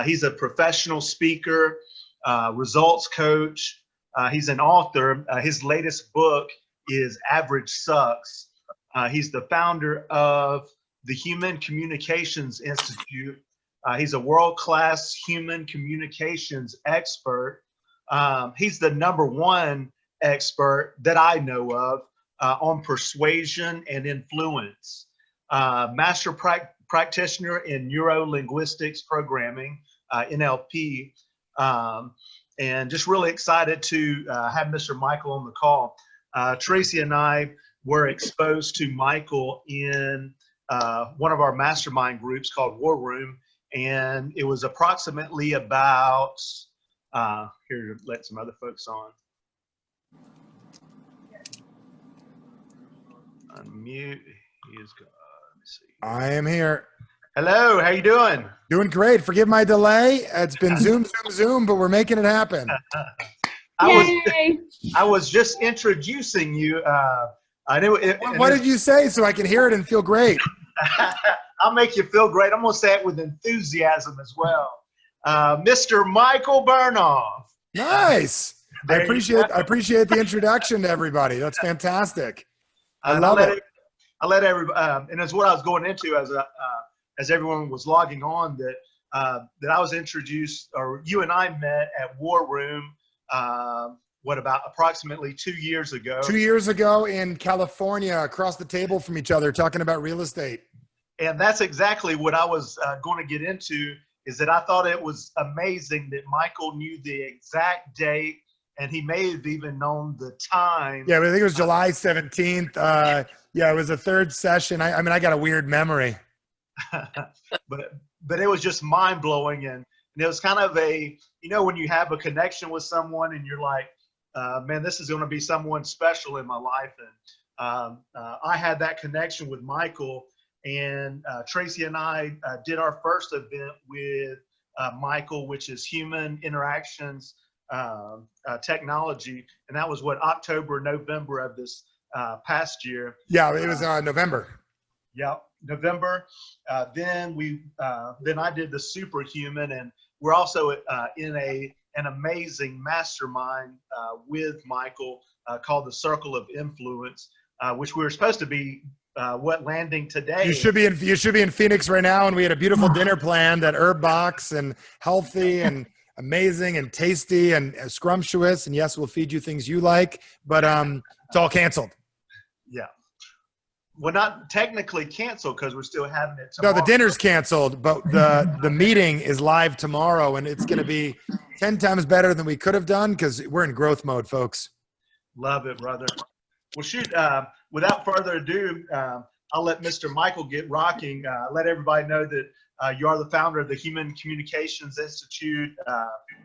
He's a professional speaker, results coach. He's an author. His latest book is Average Sucks. He's the founder of the Human Communications Institute. He's a world-class human communications expert. He's the #1 expert that I know of on persuasion and influence. Master Practitioner in Neuro Linguistics Programming, NLP. And just really excited to have Mr. Micheal on the call. Tracy and I were exposed to Micheal in one of our mastermind groups called War Room. And it was approximately about, here, let some other folks on. Unmute, he is gone. Let me see. I am here. Hello, how you doing? Doing great. Forgive my delay. It's been Zoom, but we're making it happen. I was just introducing you. What did you say so I can hear it and feel great? I'll make you feel great. I'm going to say it with enthusiasm as well. Mr. Micheal Bernoff. Nice. I appreciate the introduction to everybody. That's fantastic. I love it. I let everybody, and that's what I was going into as everyone was logging on, that I was introduced, or you and I met at War Room, about approximately 2 years ago. 2 years ago in California, across the table from each other, talking about real estate. And that's exactly what I was going to get into, is that I thought it was amazing that Micheal knew the exact date, and he may have even known the time. Yeah, but I think it was July 17th. Yeah, it was the third session. I mean, I got a weird memory. but it was just mind-blowing, and it was kind of a, when you have a connection with someone and you're like, man, this is going to be someone special in my life. And I had that connection with Micheal, and Tracy and I did our first event with Micheal, which is human interactions technology, and that was October, November of this past year. Yeah, it was November. Yeah, November. Then I did the Superhuman, and we're also in an amazing mastermind with Micheal called the Circle of Influence, which we were supposed to be landing today. You should be in Phoenix right now, and we had a beautiful dinner planned at Herb Box, and healthy and amazing and tasty and scrumptious. And yes, we'll feed you things you like, but it's all canceled. Yeah. Well, not technically canceled because we're still having it tomorrow. No, the dinner's canceled, but the meeting is live tomorrow, and it's going to be 10 times better than we could have done because we're in growth mode, folks. Love it, brother. Well, shoot, without further ado, I'll let Mr. Micheal get rocking. Let everybody know that you are the founder of the Human Communications Institute,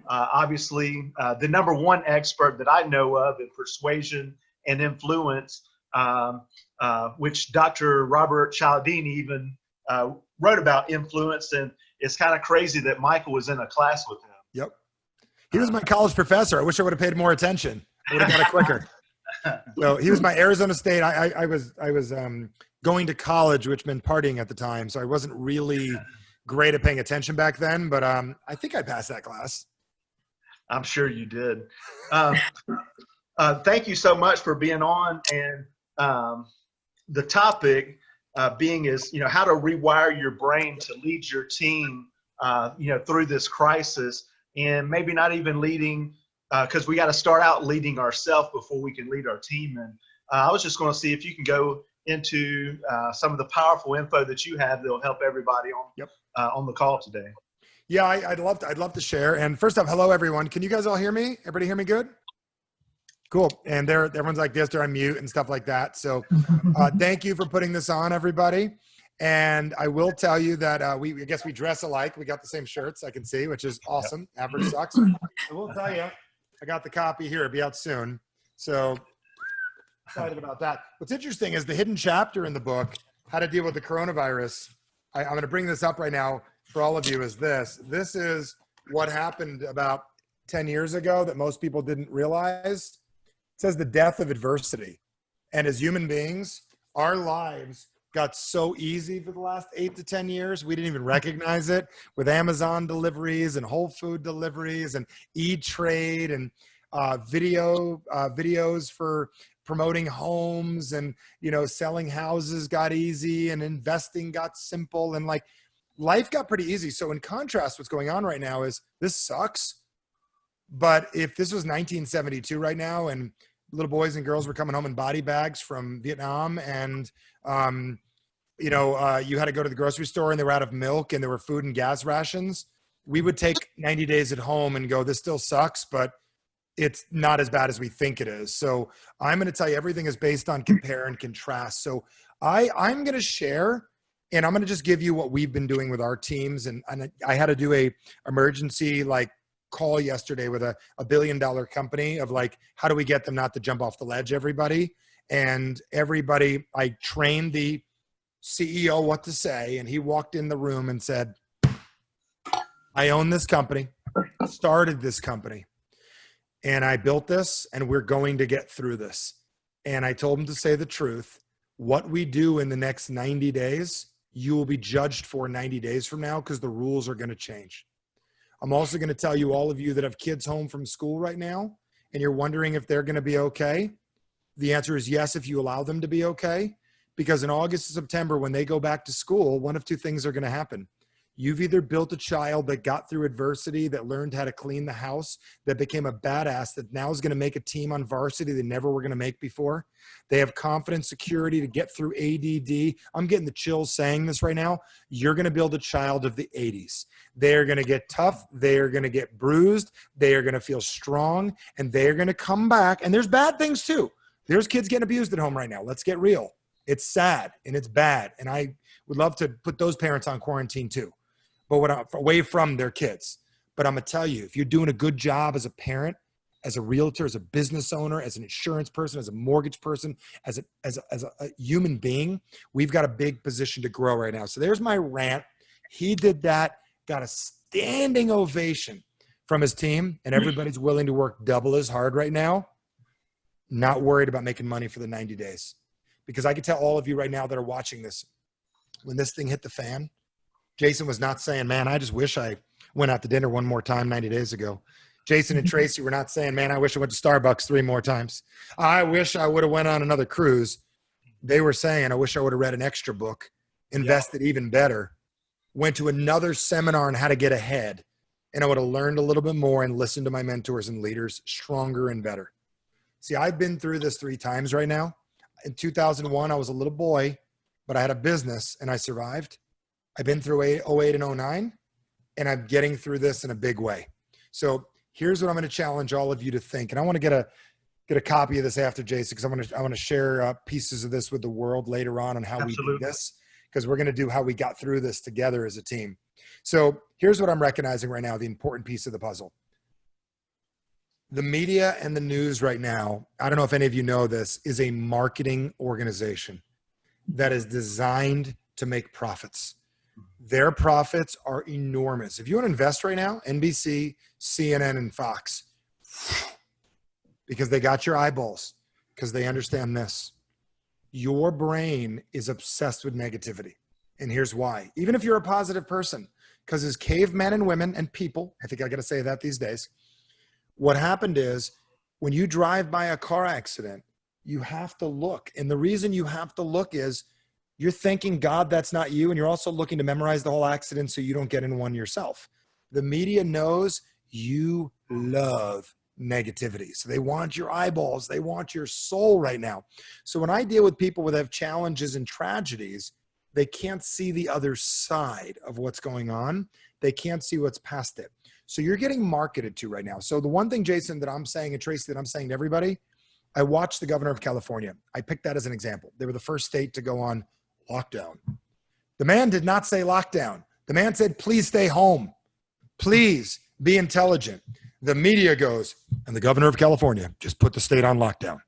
obviously the #1 expert that I know of in persuasion and influence, which Dr. Robert Cialdini even wrote about influence, and it's kind of crazy that Micheal was in a class with him. Yep. He was my college professor. I wish I would have paid more attention. I would have got it quicker. So he was my Arizona State. I was going to college, which meant partying at the time, so I wasn't really great at paying attention back then, but I think I passed that class. I'm sure you did. Thank you so much for being on, and the topic being is, how to rewire your brain to lead your team, through this crisis, and maybe not even leading, because we got to start out leading ourselves before we can lead our team. And I was just going to see if you can go into some of the powerful info that you have that'll help everybody on the call today. Yeah, I'd love to share. And first off, hello everyone. Can you guys all hear me? Everybody hear me good? Cool. And everyone's like this, they're on mute and stuff like that. So thank you for putting this on, everybody. And I will tell you that I guess we dress alike. We got the same shirts, I can see, which is awesome. Yep. Average Sucks. I will tell you, I got the copy here. It'll be out soon. So excited about that. What's interesting is the hidden chapter in the book, How to Deal with the Coronavirus. I'm going to bring this up right now for all of you, is this. This is what happened about 10 years ago that most people didn't realize. It says the death of adversity. And as human beings, our lives got so easy for the last 8 to 10 years. We didn't even recognize it, with Amazon deliveries and Whole Food deliveries and E-Trade and videos for promoting homes, and, you know, selling houses got easy and investing got simple, and like life got pretty easy. So in contrast, what's going on right now is this sucks. But if this was 1972 right now, and little boys and girls were coming home in body bags from Vietnam, and you know, you had to go to the grocery store and they were out of milk and there were food and gas rations, we would take 90 days at home and go, this still sucks, but it's not as bad as we think it is. So I'm going to tell you, everything is based on compare and contrast. So I'm going to share, and I'm going to just give you what we've been doing with our teams. And I had to do a emergency like call yesterday with a $1 billion company of like, how do we get them not to jump off the ledge, everybody? And everybody, I trained the CEO what to say, and he walked in the room and said, I own this company, started this company, and I built this, and we're going to get through this. And I told him to say the truth. What we do in the next 90 days, you will be judged for 90 days from now, because the rules are going to change. I'm also going to tell you, all of you that have kids home from school right now, and you're wondering if they're going to be okay. The answer is yes, if you allow them to be okay. Because in August and September, when they go back to school, one of two things are going to happen. You've either built a child that got through adversity, that learned how to clean the house, that became a badass, that now is going to make a team on varsity they never were going to make before. They have confidence, security to get through ADD. I'm getting the chills saying this right now. You're going to build a child of the 80s. They're going to get tough. They are going to get bruised. They are going to feel strong, and they're going to come back. And there's bad things too. There's kids getting abused at home right now. Let's get real. It's sad and it's bad. And I would love to put those parents on quarantine too, but away from their kids. But I'm going to tell you, if you're doing a good job as a parent, as a realtor, as a business owner, as an insurance person, as a mortgage person, as a human being, we've got a big position to grow right now. So there's my rant. He did that, got a standing ovation from his team, and everybody's willing to work double as hard right now, not worried about making money for the 90 days. Because I can tell all of you right now that are watching this, when this thing hit the fan, Jason was not saying, man, I just wish I went out to dinner one more time 90 days ago. Jason and Tracy were not saying, man, I wish I went to Starbucks 3 more times. I wish I would have went on another cruise. They were saying, I wish I would have read an extra book, invested even better, went to another seminar on how to get ahead, and I would have learned a little bit more and listened to my mentors and leaders stronger and better. See, I've been through this 3 times right now. In 2001, I was a little boy, but I had a business and I survived. I've been through 08 and 09, and I'm getting through this in a big way. So here's what I'm going to challenge all of you to think. And I want to get a copy of this after, Jason, because I want to share pieces of this with the world later on how we do this, because we're going to do how we got through this together as a team. So here's what I'm recognizing right now, the important piece of the puzzle. The media and the news right now, I don't know if any of you know this, is a marketing organization that is designed to make profits. Their profits are enormous. If you want to invest right now, NBC, CNN, and Fox, because they got your eyeballs, because they understand this. Your brain is obsessed with negativity. And here's why. Even if you're a positive person, because as cavemen and women and people, I think I got to say that these days, what happened is when you drive by a car accident, you have to look. And the reason you have to look is you're thinking, God, that's not you. And you're also looking to memorize the whole accident so you don't get in one yourself. The media knows you love negativity. So they want your eyeballs. They want your soul right now. So when I deal with people that have challenges and tragedies, they can't see the other side of what's going on. They can't see what's past it. So you're getting marketed to right now. So the one thing, Jason, that I'm saying, and Tracy, that I'm saying to everybody, I watched the governor of California. I picked that as an example. They were the first state to go on lockdown. The man did not say lockdown. The man said, please stay home. Please be intelligent. The media goes, and the governor of California just put the state on lockdown.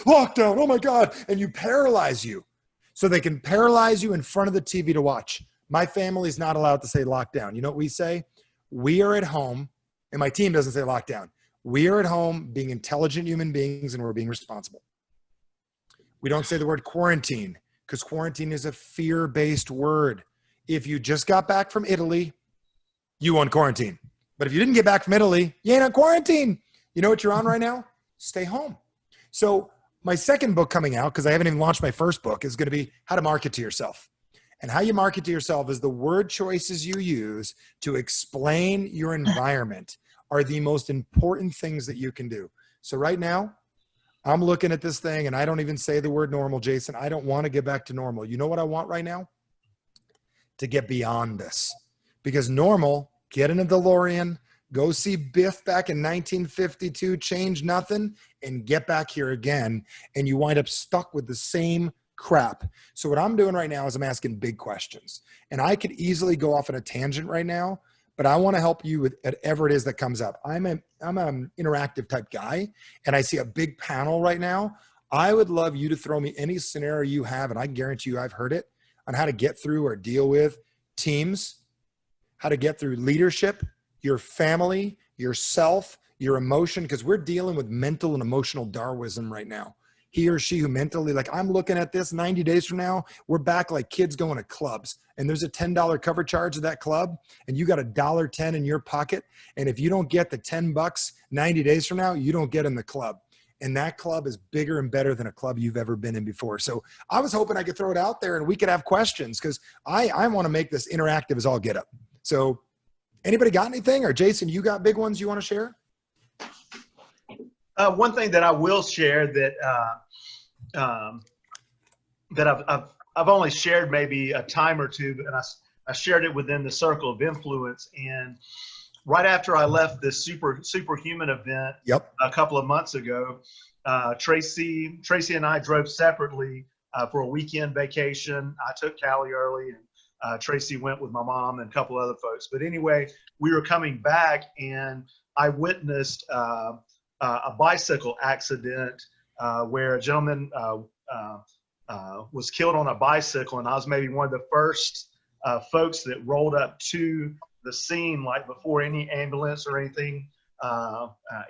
Lockdown, oh my God. And you paralyze you. So they can paralyze you in front of the TV to watch. My family's not allowed to say lockdown. You know what we say? We are at home, and my team doesn't say lockdown. We are at home being intelligent human beings, and we're being responsible. We don't say the word quarantine, because quarantine is a fear-based word. If you just got back from Italy, you on quarantine. But if you didn't get back from Italy, you ain't on quarantine. You know what you're on right now? Stay home. So my second book coming out, because I haven't even launched my first book, is going to be how to market to yourself. And how you market to yourself is the word choices you use to explain your environment are the most important things that you can do. So right now, I'm looking at this thing and I don't even say the word normal, Jason. I don't want to get back to normal. You know what I want right now? To get beyond this. Because normal, get in a DeLorean, go see Biff back in 1952, change nothing, and get back here again. And you wind up stuck with the same crap. So what I'm doing right now is I'm asking big questions. And I could easily go off on a tangent right now, but I want to help you with whatever it is that comes up. I'm an interactive type guy, and I see a big panel right now. I would love you to throw me any scenario you have, and I guarantee you I've heard it, on how to get through or deal with teams, how to get through leadership, your family, yourself, your emotion, because we're dealing with mental and emotional Darwinism right now. He or she who mentally, like, I'm looking at this 90 days from now, we're back like kids going to clubs, and there's a $10 cover charge of that club, and you got $1.10 in your pocket. And if you don't get the $10 90 days from now, you don't get in the club. And that club is bigger and better than a club you've ever been in before. So I was hoping I could throw it out there and we could have questions, because I want to make this interactive as all get up. So anybody got anything? Or Jason, you got big ones you want to share? One thing that I will share that that I've only shared maybe a time or two, and I shared it within the circle of influence. And right after I left this superhuman event a couple of months ago, Tracy and I drove separately for a weekend vacation. I took Callie early, and Tracy went with my mom and a couple other folks. But anyway, we were coming back, and I witnessed a bicycle accident where a gentleman was killed on a bicycle, and I was maybe one of the first folks that rolled up to the scene, like before any ambulance or anything,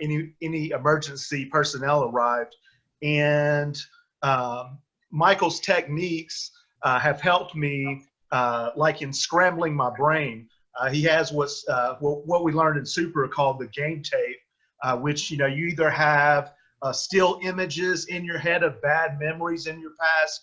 any emergency personnel arrived. And Michael's techniques have helped me, like in scrambling my brain. He has what we learned in Super called the game tape. Which, you either have still images in your head of bad memories in your past,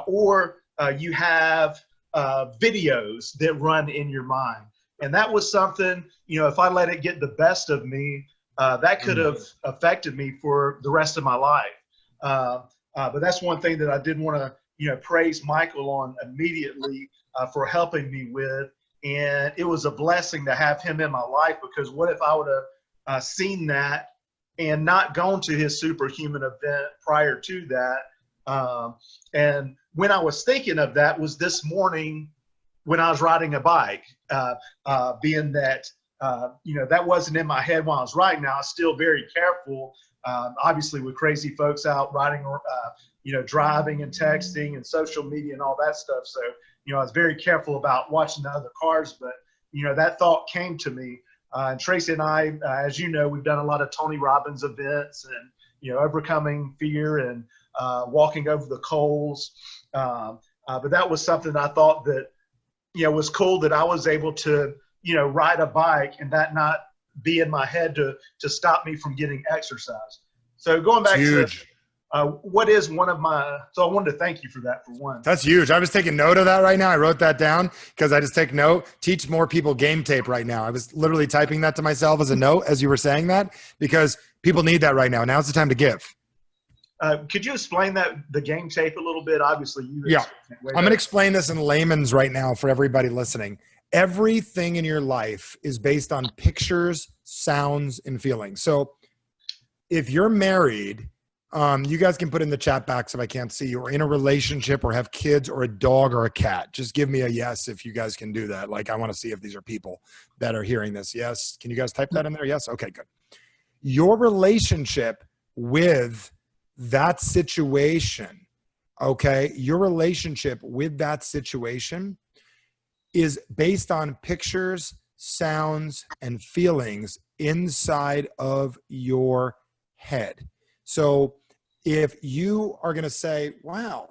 or you have videos that run in your mind. And that was something, if I let it get the best of me, that could have affected me for the rest of my life. But that's one thing that I did want to, praise Michael on immediately for helping me with. And it was a blessing to have him in my life, because what if I would have seen that and not gone to his superhuman event prior to that. And when I was thinking of that was this morning when I was riding a bike, being that, that wasn't in my head while I was riding. Now I was still very careful, obviously with crazy folks out riding, driving and texting and social media and all that stuff. So, I was very careful about watching the other cars, but, that thought came to me. And Tracy and I, as you know, we've done a lot of Tony Robbins events and, overcoming fear and walking over the coals. But that was something I thought that, was cool, that I was able to, ride a bike and that not be in my head to stop me from getting exercise. So going back to what is one of my, so I wanted to thank you for that, for one. That's huge. I was taking note of that right now. I wrote that down because I just take note. Teach more people game tape right now. I was literally typing that to myself as a note as you were saying that, because people need that right now. Now's the time to give. Could you explain the game tape a little bit? Obviously, I'm going to explain this in layman's right now for everybody listening. Everything in your life is based on pictures, sounds, and feelings. So if you're married, you guys can put in the chat box if I can't see you, or in a relationship, or have kids, or a dog, or a cat. Just give me a yes if you guys can do that. Like, I want to see if these are people that are hearing this. Yes. Can you guys type that in there? Yes. Okay, good. Your relationship with that situation, okay, your relationship with that situation is based on pictures, sounds, and feelings inside of your head. So if you are going to say, wow,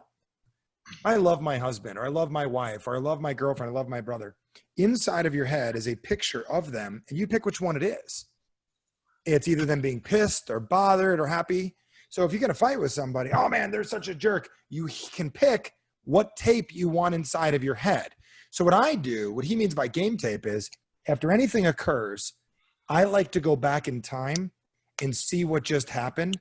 I love my husband, or I love my wife, or I love my girlfriend, I love my brother. Inside of your head is a picture of them, and you pick which one it is. It's either them being pissed or bothered or happy. So if you get a fight with somebody, oh man, they're such a jerk, you can pick what tape you want inside of your head. So what I do, what he means by game tape is, after anything occurs, I like to go back in time and see what just happened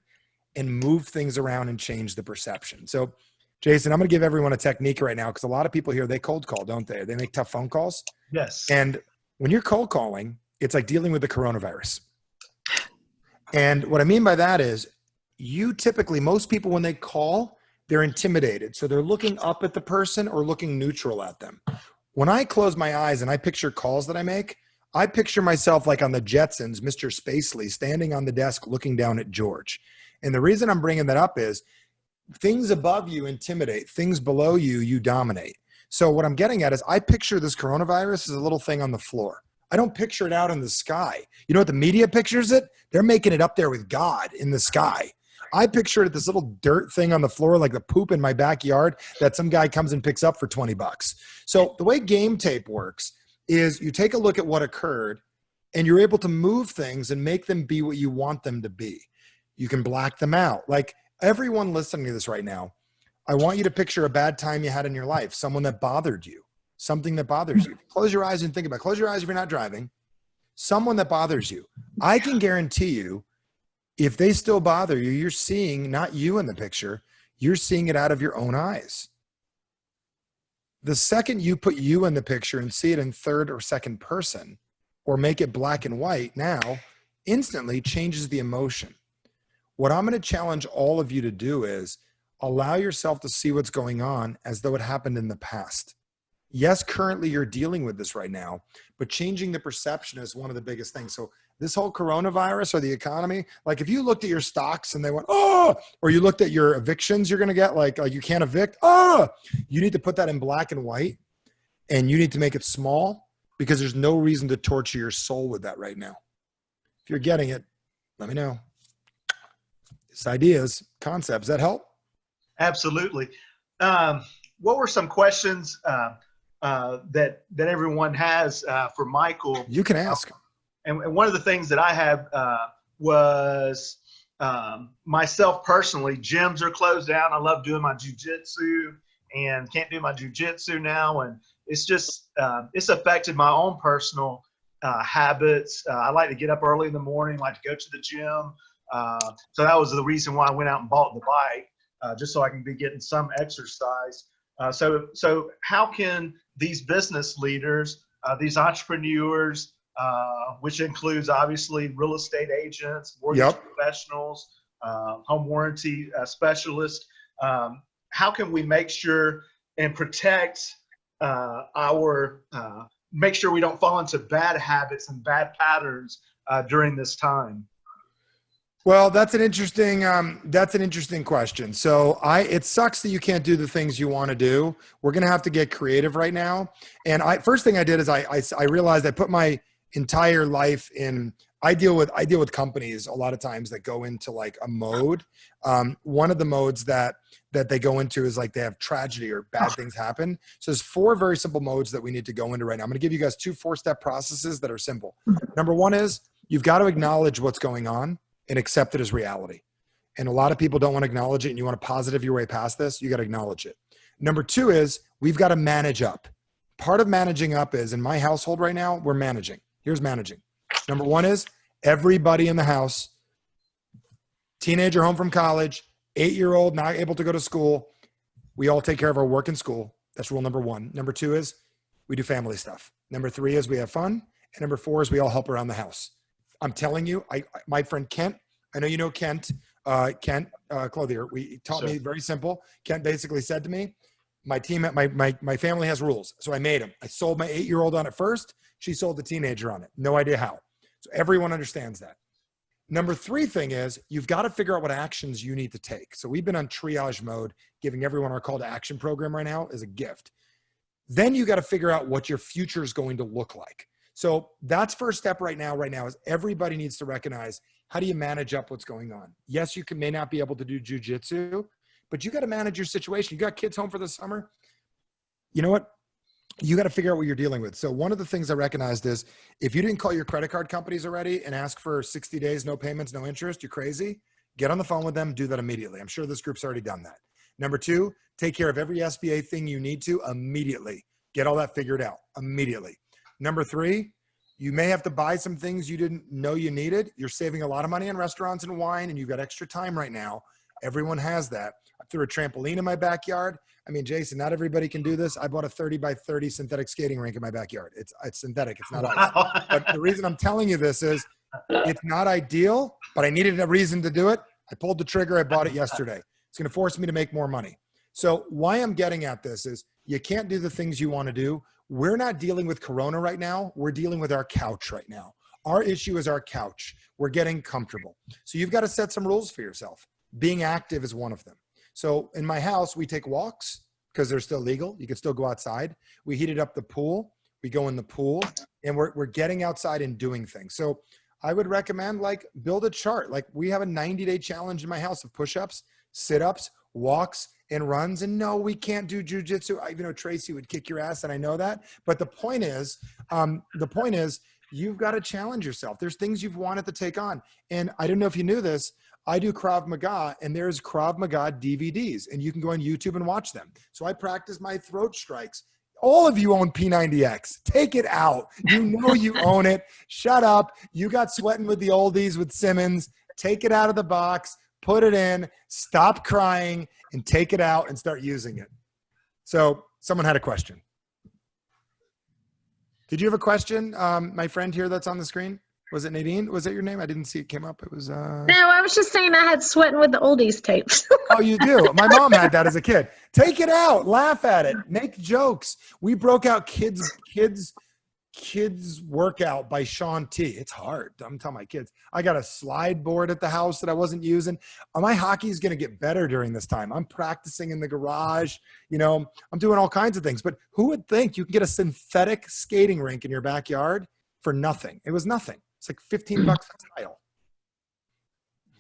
and move things around and change the perception. So Jason, I'm going to give everyone a technique right now, because a lot of people here, they cold call, don't they? They make tough phone calls. Yes. And when you're cold calling, it's like dealing with the coronavirus. And what I mean by that is, you typically, most people, when they call, they're intimidated. So they're looking up at the person or looking neutral at them. When I close my eyes and I picture calls that I make, I picture myself like on the Jetsons, Mr. Spacely, standing on the desk looking down at George. And the reason I'm bringing that up is, things above you intimidate, things below you, you dominate. So what I'm getting at is, I picture this coronavirus as a little thing on the floor. I don't picture it out in the sky. You know what the media pictures it? They're making it up there with God in the sky. I picture it this little dirt thing on the floor, like the poop in my backyard that some guy comes and picks up for $20. So the way game tape works is, you take a look at what occurred and you're able to move things and make them be what you want them to be. You can black them out. Like, everyone listening to this right now, I want you to picture a bad time you had in your life, someone that bothered you, something that bothers you. Close your eyes and think about it. Close your eyes if you're not driving. Someone that bothers you. I can guarantee you, if they still bother you, you're seeing not you in the picture, you're seeing it out of your own eyes. The second you put you in the picture and see it in third or second person, or make it black and white, now instantly changes the emotion. What I'm going to challenge all of you to do is allow yourself to see what's going on as though it happened in the past. Yes, currently you're dealing with this right now, but changing the perception is one of the biggest things. So this whole coronavirus or the economy, like if you looked at your stocks and they went, oh, or you looked at your evictions you're going to get, like you can't evict, oh, you need to put that in black and white, and you need to make it small, because there's no reason to torture your soul with that right now. If you're getting it, let me know. It's ideas, concepts that help. Absolutely. What were some questions that everyone has for Micheal? You can ask. And one of the things that I have was myself personally, gyms are closed down. I love doing my jujitsu and can't do my jujitsu now. And it's just, it's affected my own personal habits. I like to get up early in the morning, like to go to the gym. So that was the reason why I went out and bought the bike, just so I can be getting some exercise. So how can these business leaders, these entrepreneurs, which includes obviously real estate agents, mortgage professionals, home warranty specialists, how can we make sure and protect make sure we don't fall into bad habits and bad patterns during this time? Well, that's an interesting question. So it sucks that you can't do the things you want to do. We're going to have to get creative right now. And first thing I did is I realized I put my entire life in, I deal with companies a lot of times that go into like a mode. One of the modes that they go into is like they have tragedy or bad things happen. So there's 4 very simple modes that we need to go into right now. I'm going to give you guys 2 4-step processes that are simple. Number 1 is, you've got to acknowledge what's going on and accept it as reality. And a lot of people don't want to acknowledge it, and you want to positive your way past this, you got to acknowledge it. Number 2 is, we've got to manage up. Part of managing up is, in my household right now, we're managing. Here's managing. Number 1 is, everybody in the house, teenager home from college, 8-year-old not able to go to school, we all take care of our work and school. That's rule number 1. Number 2 is, we do family stuff. Number 3 is, we have fun. And number 4 is, we all help around the house. I'm telling you, my friend Kent, I know you know Kent Clothier. He taught me very simple. Kent basically said to me, my family has rules. So I made them. I sold my 8-year-old on it first. She sold the teenager on it. No idea how. So everyone understands that. Number 3 thing is, you've got to figure out what actions you need to take. So we've been on triage mode, giving everyone our call to action program right now as a gift. Then you got to figure out what your future is going to look like. So that's first step right now is everybody needs to recognize, how do you manage up what's going on? Yes, you may not be able to do jujitsu, but you got to manage your situation. You got kids home for the summer. You know what? You got to figure out what you're dealing with. So one of the things I recognized is if you didn't call your credit card companies already and ask for 60 days, no payments, no interest, you're crazy. Get on the phone with them, do that immediately. I'm sure this group's already done that. Number two, take care of every SBA thing you need to immediately. Get all that figured out immediately. Number three, you may have to buy some things you didn't know you needed. You're saving a lot of money on restaurants and wine, and you've got extra time right now. Everyone has that. I threw a trampoline in my backyard. I mean, Jason, not everybody can do this. I bought a 30 by 30 synthetic skating rink in my backyard. It's synthetic. It's not ice. But the reason I'm telling you this is it's not ideal, but I needed a reason to do it. I pulled the trigger. I bought it yesterday. It's going to force me to make more money. So why I'm getting at this is you can't do the things you want to do. We're not dealing with Corona right now. We're dealing with our couch right now. Our issue is our couch. We're getting comfortable. So you've got to set some rules for yourself. Being active is one of them. So in my house, we take walks because they're still legal. You can still go outside. We heated up the pool. We go in the pool and we're getting outside and doing things. So I would recommend like build a chart. Like we have a 90-day challenge in my house of push-ups, sit-ups, walks, and runs. And no, we can't do jujitsu. You know, Tracy would kick your ass and I know that. But the point is you've got to challenge yourself. There's things you've wanted to take on. And I don't know if you knew this, I do Krav Maga and there's Krav Maga DVDs and you can go on YouTube and watch them. So I practice my throat strikes. All of you own P90X. Take it out. You know you own it. Shut up. You got sweating with the oldies with Simmons. Take it out of the box, put it in, stop crying, and take it out and start using it. So someone had a question. Did you have a question, my friend here that's on the screen? Was it Nadine? Was that your name? I didn't see it came up. It was No, I was just saying I had sweating with the oldies tapes. Oh, you do? My mom had that as a kid. Take it out, laugh at it, make jokes. We broke out kids workout by Sean T. It's hard. I'm telling my kids. I got a slide board at the house that I wasn't using. My hockey is going to get better during this time. I'm practicing in the garage. You know, I'm doing all kinds of things. But who would think you can get a synthetic skating rink in your backyard for nothing? It was nothing. It's like $15 a tile.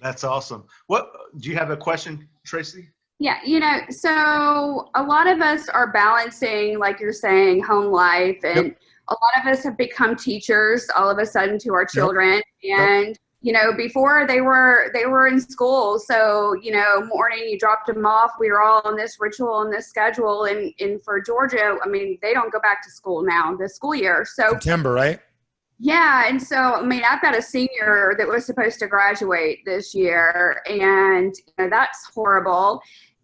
That's awesome. What do you have a question, Tracy? Yeah, you know, so a lot of us are balancing, like you're saying, home life, and Yep. a lot of us have become teachers all of a sudden to our children. Yep. And you know, before they were in school, so you know, morning you dropped them off. We were all on this ritual and this schedule, and for Georgia, I mean, they don't go back to school now this school year. So September, right? yeah, and so, I mean, I've got a senior that was supposed to graduate this year, and you know, that's horrible.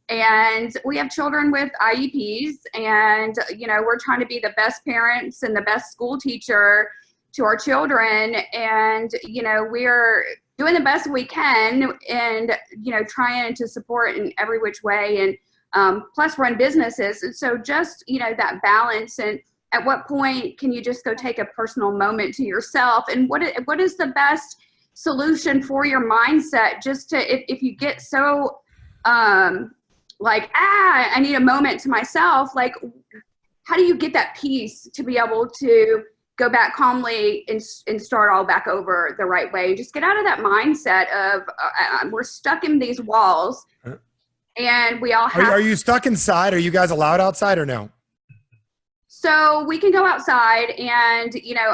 And we have children with IEPs, and, you know, we're trying to be the best parents and the best school teacher to our children. And, you know, we're doing the best we can and, you know, trying to support in every which way and plus run businesses. And so just, you know, that balance, and at what point can you just go take a personal moment to yourself? And what is the best solution for your mindset? Just to, if you get so, like, I need a moment to myself, like, how do you get that peace to be able to go back calmly and start all back over the right way? Just get out of that mindset of we're stuck in these walls and we all have. Are you stuck inside? Are you guys allowed outside or no? So we can go outside, and you know,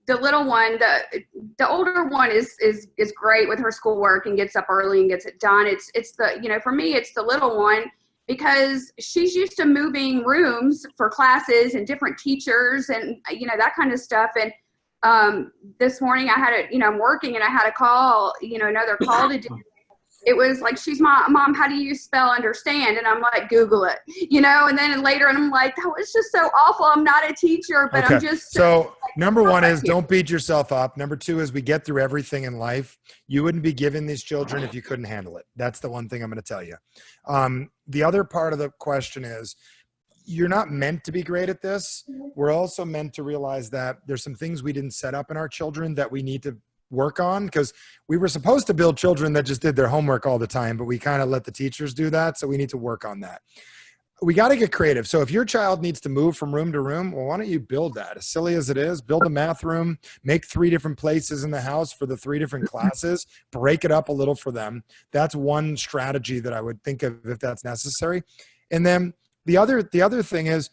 the little one, the older one is great with her schoolwork and gets up early and gets it done. It's the, you know, for me, it's the little one, because she's used to moving rooms for classes and different teachers and, you know, that kind of stuff. And this morning I had you know, I'm working and I had a call, you know, another call to do. It was like, she's mom, how do you spell understand? And I'm like, Google it, you know, and then later, and I'm like, that was just so awful. I'm not a teacher, but okay. I'm just. So number one is don't beat yourself up. Number two is we get through everything in life. You wouldn't be given these children if you couldn't handle it. That's the one thing I'm going to tell you. The other part of the question is you're not meant to be great at this. We're also meant to realize that there's some things we didn't set up in our children that we need to work on, because we were supposed to build children that just did their homework all the time, but we kind of let the teachers do that. So we need to work on that. we got to get creative. So if your child needs to move from room to room, well, why don't you build that? As silly as it is, build a math room, make 3 different places in the house for the 3 different classes, break it up a little for them. That's one strategy that I would think of if that's necessary. And then the other thing is,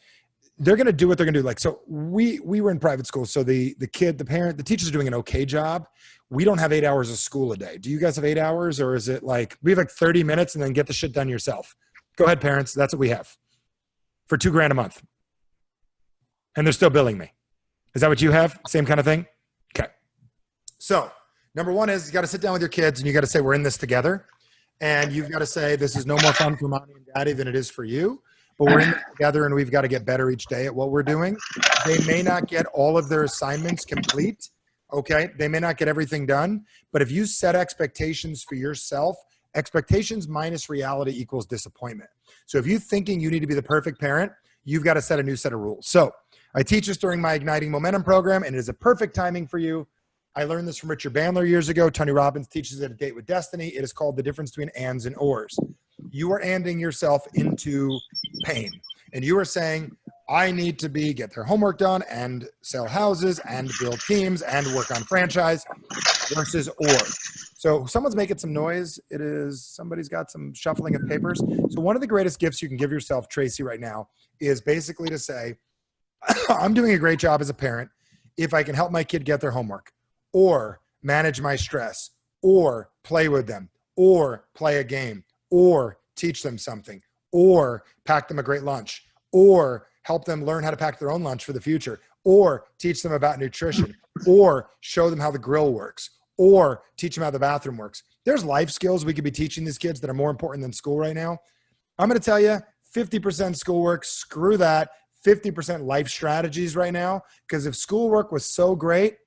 they're going to do what they're going to do. Like, so we were in private school. So the kid, the parent, the teacher's doing an okay job. We don't have 8 hours of school a day. Do you guys have 8 hours, or is it like, we have like 30 minutes and then get the shit done yourself? Go ahead, parents. That's what we have for $2,000 a month. And they're still billing me. Is that what you have? Same kind of thing? Okay. So number one is, you got to sit down with your kids and you got to say, we're in this together. And you've got to say, this is no more fun for mommy and daddy than it is for you. But we're in it together and we've got to get better each day at what we're doing. They may not get all of their assignments complete. Okay. They may not get everything done, but if you set expectations for yourself, expectations minus reality equals disappointment. So if you're thinking you need to be the perfect parent, you've got to set a new set of rules. So I teach this during my Igniting Momentum program, and it is a perfect timing for you. I learned this from Richard Bandler years ago. Tony Robbins teaches it at Date with Destiny. It is called the difference between ands and ors. You are anding yourself into pain. And you are saying, I need to get their homework done and sell houses and build teams and work on franchise versus or. So someone's making some noise. It is, somebody's got some shuffling of papers. So one of the greatest gifts you can give yourself, Tracy, right now is basically to say, I'm doing a great job as a parent if I can help my kid get their homework, or manage my stress, or play with them, or play a game, or teach them something, or pack them a great lunch, or help them learn how to pack their own lunch for the future, or teach them about nutrition, or show them how the grill works, or teach them how the bathroom works. There's life skills we could be teaching these kids that are more important than school right now. I'm going to tell you, 50% schoolwork, screw that. 50% life strategies right now, because if schoolwork was so great,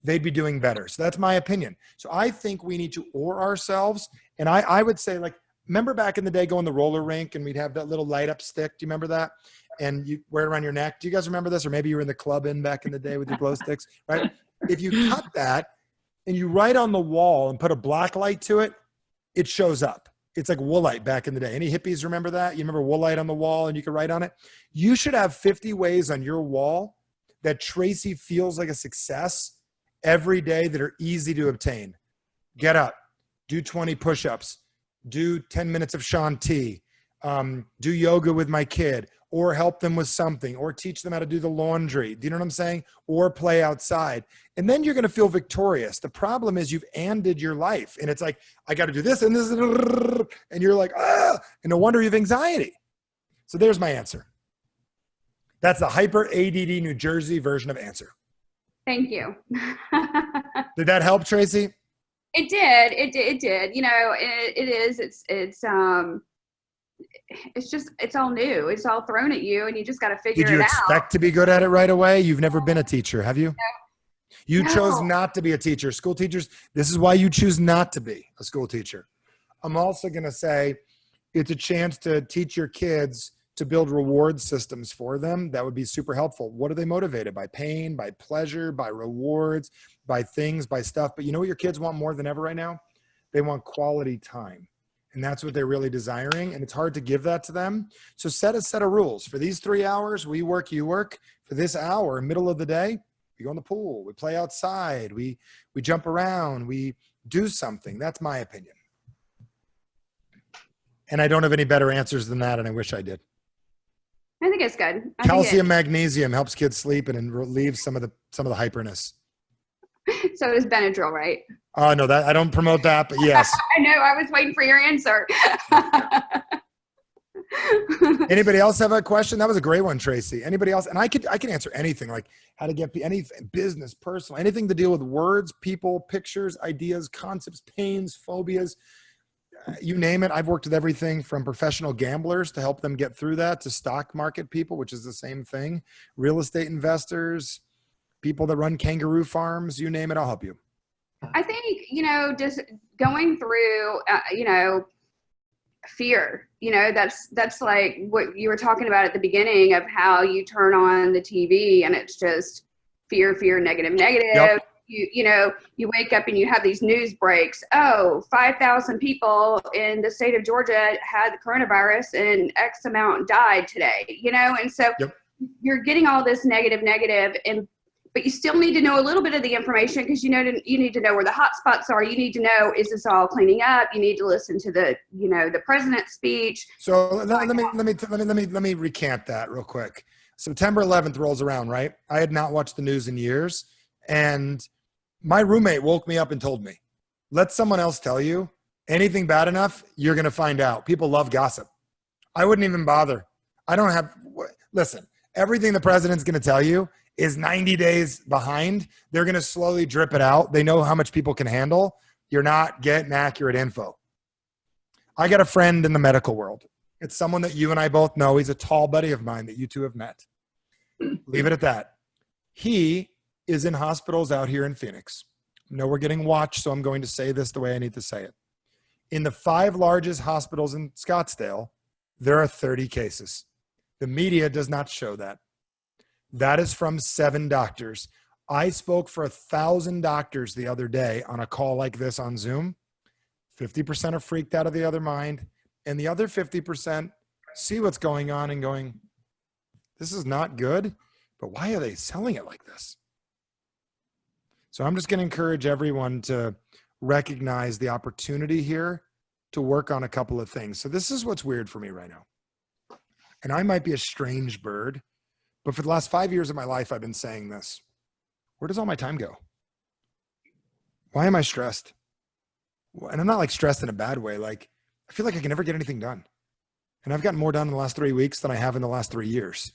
they'd be doing better. So that's my opinion. So I think we need to or ourselves. And I would say, like, remember back in the day going to the roller rink and we'd have that little light up stick. Do you remember that? And you wear it around your neck. Do you guys remember this? Or maybe you were in the club in back in the day with your glow sticks, right? If you cut that and you write on the wall and put a black light to it, it shows up. It's like Woolite back in the day. Any hippies remember that? You remember Woolite on the wall and you could write on it? You should have 50 ways on your wall that Tracy feels like a success every day that are easy to obtain. Get up, do 20 push-ups, do 10 minutes of Shanti, do yoga with my kid, or help them with something, or teach them how to do the laundry. Do you know what I'm saying? Or play outside. And then you're going to feel victorious. The problem is you've anded your life. And it's like, I got to do this and this, and you're like, ah, and no wonder you have anxiety. So there's my answer. That's the hyper ADD New Jersey version of answer. Thank you. Did that help, Tracy? It did. It did. You know, it's all new. It's all thrown at you and you just got to figure it out. Did you expect to be good at it right away? You've never been a teacher, have you? You chose not to be a teacher. School teachers, this is why you choose not to be a school teacher. I'm also going to say it's a chance to teach your kids to build reward systems for them. That would be super helpful. What are they motivated by? Pain, by pleasure, by rewards, by things, by stuff. But you know what your kids want more than ever right now? They want quality time. And that's what they're really desiring. And it's hard to give that to them. So set a set of rules. For these 3 hours, we work, you work. For this hour, middle of the day, we go in the pool, we play outside, we jump around, we do something. That's my opinion. And I don't have any better answers than that, and I wish I did. I think it's good. Calcium, magnesium helps kids sleep and relieves some of the hyperness. So is Benadryl, right? No, that I don't promote that, but yes. I know. I was waiting for your answer. Anybody else have a question? That was a great one, Tracy. Anybody else? And I can answer anything, like how to get anything, business, personal, anything to deal with words, people, pictures, ideas, concepts, pains, phobias. You name it. I've worked with everything from professional gamblers to help them get through that, to stock market people, which is the same thing, real estate investors, people that run kangaroo farms, you name it, I'll help you. I think, just going through, fear, that's like what you were talking about at the beginning of how you turn on the TV and it's just fear, negative. Yep. you wake up and you have these news breaks. Oh, 5,000 people in the state of Georgia had the coronavirus and X amount died today, and so Yep. you're getting all this negative, but you still need to know a little bit of the information because you need to know where the hot spots are. You need to know, is this all cleaning up? You need to listen to the president's speech. So let me recant that real quick. September 11th rolls around, right? I had not watched the news in years, and my roommate woke me up and told me, let someone else tell you. Anything bad enough, you're going to find out. People love gossip. I wouldn't even bother. Listen, everything the president's going to tell you is 90 days behind. They're going to slowly drip it out. They know how much people can handle. You're not getting accurate info. I got a friend in the medical world. It's someone that you and I both know. He's a tall buddy of mine that you two have met. Leave it at that. He is in hospitals out here in Phoenix. I know we're getting watched, so I'm going to say this the way I need to say it. In the 5 largest hospitals in Scottsdale, there are 30 cases. The media does not show that. That is from 7 doctors. I spoke for 1,000 doctors the other day on a call like this on Zoom. 50% are freaked out of the other mind, and the other 50% see what's going on and going, this is not good, but why are they selling it like this? So I'm just going to encourage everyone to recognize the opportunity here to work on a couple of things. So this is what's weird for me right now. And I might be a strange bird, but for the last 5 years of my life, I've been saying this. Where does all my time go? Why am I stressed? And I'm not like stressed in a bad way. Like, I feel like I can never get anything done. And I've gotten more done in the last 3 weeks than I have in the last 3 years.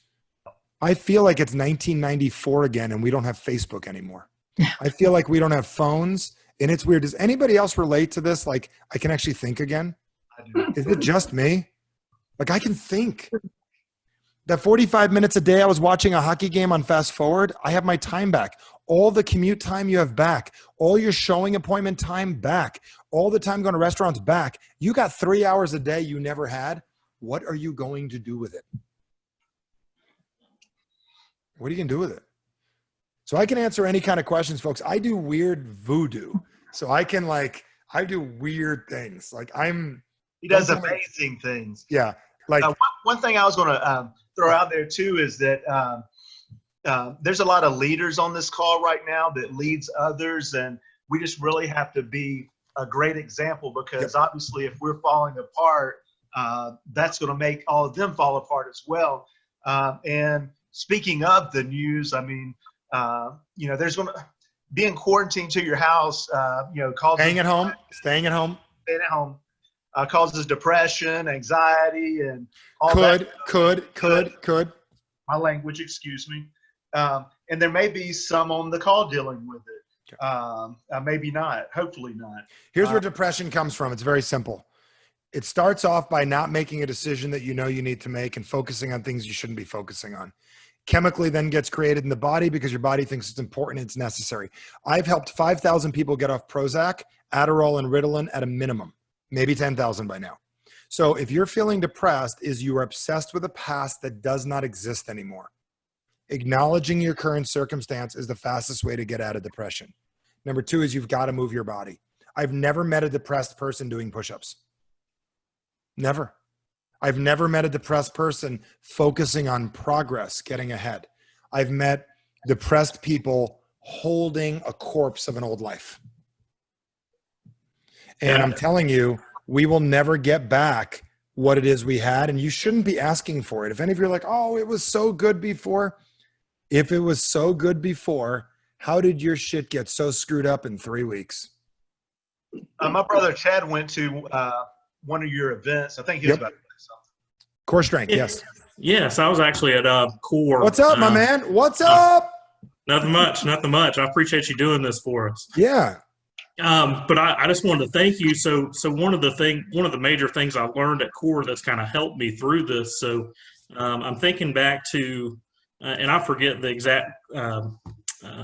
I feel like it's 1994 again and we don't have Facebook anymore. I feel like we don't have phones, and it's weird. Does anybody else relate to this? Like, I can actually think again. Is it just me? Like, I can think. That 45 minutes a day I was watching a hockey game on Fast Forward, I have my time back. All the commute time you have back. All your showing appointment time back. All the time going to restaurants back. You got 3 hours a day you never had. What are you going to do with it? What are you going to do with it? So I can answer any kind of questions, folks. I do weird voodoo. So I do weird things. He does amazing things. Yeah. Like one thing I was going to throw out there too is that there's a lot of leaders on this call right now that leads others, and we just really have to be a great example, because obviously if we're falling apart, that's going to make all of them fall apart as well. And speaking of the news, I mean, there's going to be in quarantine to your house, causes staying at home, causes depression, anxiety, and all could my language, excuse me. And there may be some on the call dealing with it. Maybe not, hopefully not. Here's where depression comes from. It's very simple. It starts off by not making a decision that you know you need to make and focusing on things you shouldn't be focusing on. Chemically then gets created in the body because your body thinks it's important, it's necessary. I've helped 5,000 people get off Prozac, Adderall, and Ritalin at a minimum, maybe 10,000 by now. So if you're feeling depressed, is you are obsessed with a past that does not exist anymore. Acknowledging your current circumstance is the fastest way to get out of depression. Number 2 is you've got to move your body. I've never met a depressed person doing push-ups. Never. I've never met a depressed person focusing on progress, getting ahead. I've met depressed people holding a corpse of an old life. And I'm telling you, we will never get back what it is we had, and you shouldn't be asking for it. If any of you are like, oh, it was so good before. If it was so good before, how did your shit get so screwed up in 3 weeks? My brother Chad went to one of your events. I think he was about to say something. Core strength, yes. Yes, I was actually at Core. What's up, my man? What's up? Nothing much. I appreciate you doing this for us. Yeah. But I just wanted to thank you. So one of the major things I learned at Core that's kind of helped me through this. So I'm thinking back to, and I forget the exact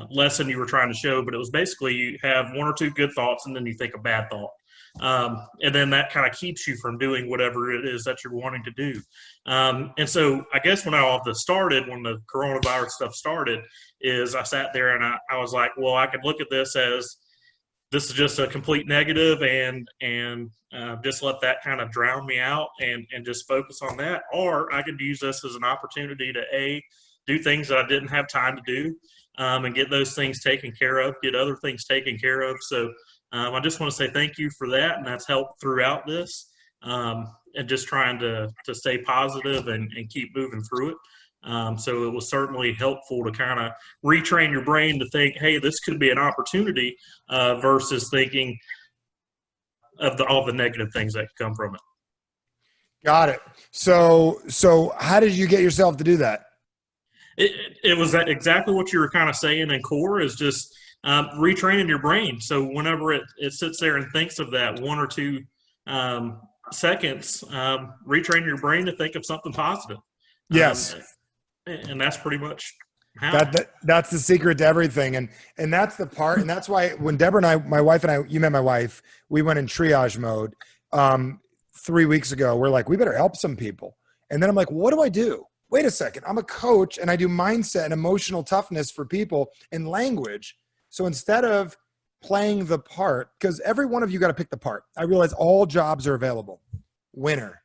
lesson you were trying to show, but it was basically you have 1 or 2 good thoughts and then you think a bad thought. And then that kind of keeps you from doing whatever it is that you're wanting to do. And so I guess when all of this started, when the coronavirus stuff started, is I sat there and I was like, well, I could look at this as this is just a complete negative and just let that kind of drown me out and just focus on that. Or I could use this as an opportunity to do things that I didn't have time to do and get those things taken care of, get other things taken care of. So I just want to say thank you for that. And that's helped throughout this and just trying to stay positive and keep moving through it. So it was certainly helpful to kind of retrain your brain to think, hey, this could be an opportunity versus thinking of all the negative things that could come from it. Got it. So how did you get yourself to do that? It was exactly what you were kind of saying in core is just retraining your brain. So whenever it sits there and thinks of that 1 or 2 seconds, retrain your brain to think of something positive. Yes. And that's pretty much how. That's the secret to everything. And that's the part. And that's why when Deborah and I, my wife and I, you met my wife, we went in triage mode 3 weeks ago. We're like, we better help some people. And then I'm like, what do I do? Wait a second. I'm a coach and I do mindset and emotional toughness for people and language. So instead of playing the part, because every one of you got to pick the part. I realize all jobs are available. Winner,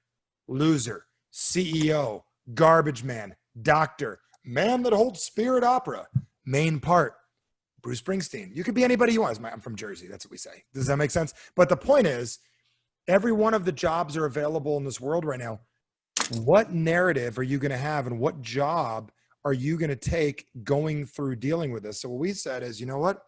loser, CEO, garbage man, doctor, man that holds spirit opera, main part, Bruce Springsteen. You could be anybody you want. I'm from Jersey. That's what we say. Does that make sense? But the point is, every one of the jobs are available in this world right now. What narrative are you going to have and what job are you going to take going through dealing with this? So what we said is, you know what?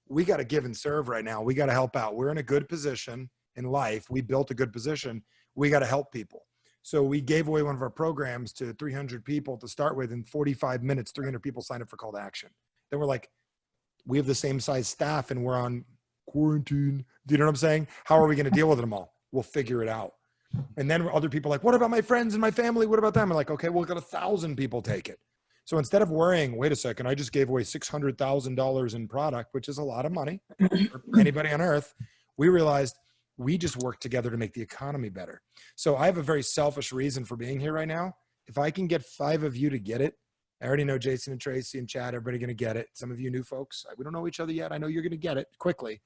We got to give and serve right now. We got to help out. We're in a good position in life. We built a good position. We got to help people. So we gave away one of our programs to 300 people to start with. In 45 minutes, 300 people signed up for call to action. Then we're like, we have the same size staff and we're on quarantine. Do you know what I'm saying? How are we going to deal with them all? We'll figure it out. And then other people are like, what about my friends and my family? What about them? We're like, okay, we'll get 1,000 people take it. So instead of worrying, wait a second, I just gave away $600,000 in product, which is a lot of money for anybody on earth. We realized we just work together to make the economy better. So I have a very selfish reason for being here right now. If I can get 5 of you to get it, I already know Jason and Tracy and Chad, everybody going to get it. Some of you new folks, we don't know each other yet. I know you're going to get it quickly.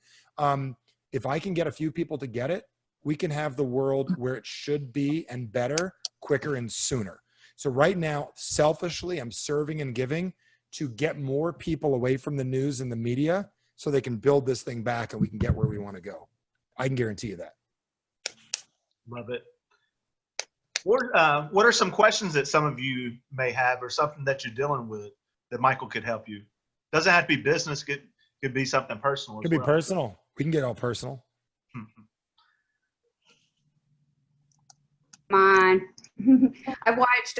If I can get a few people to get it, we can have the world where it should be and better, quicker and sooner. So right now, selfishly, I'm serving and giving to get more people away from the news and the media so they can build this thing back and we can get where we want to go. I can guarantee you that. Love it. What are some questions that some of you may have or something that you're dealing with that Micheal could help you? Doesn't have to be business. Could be something personal. Could be personal. We can get all personal. Mine. I've watched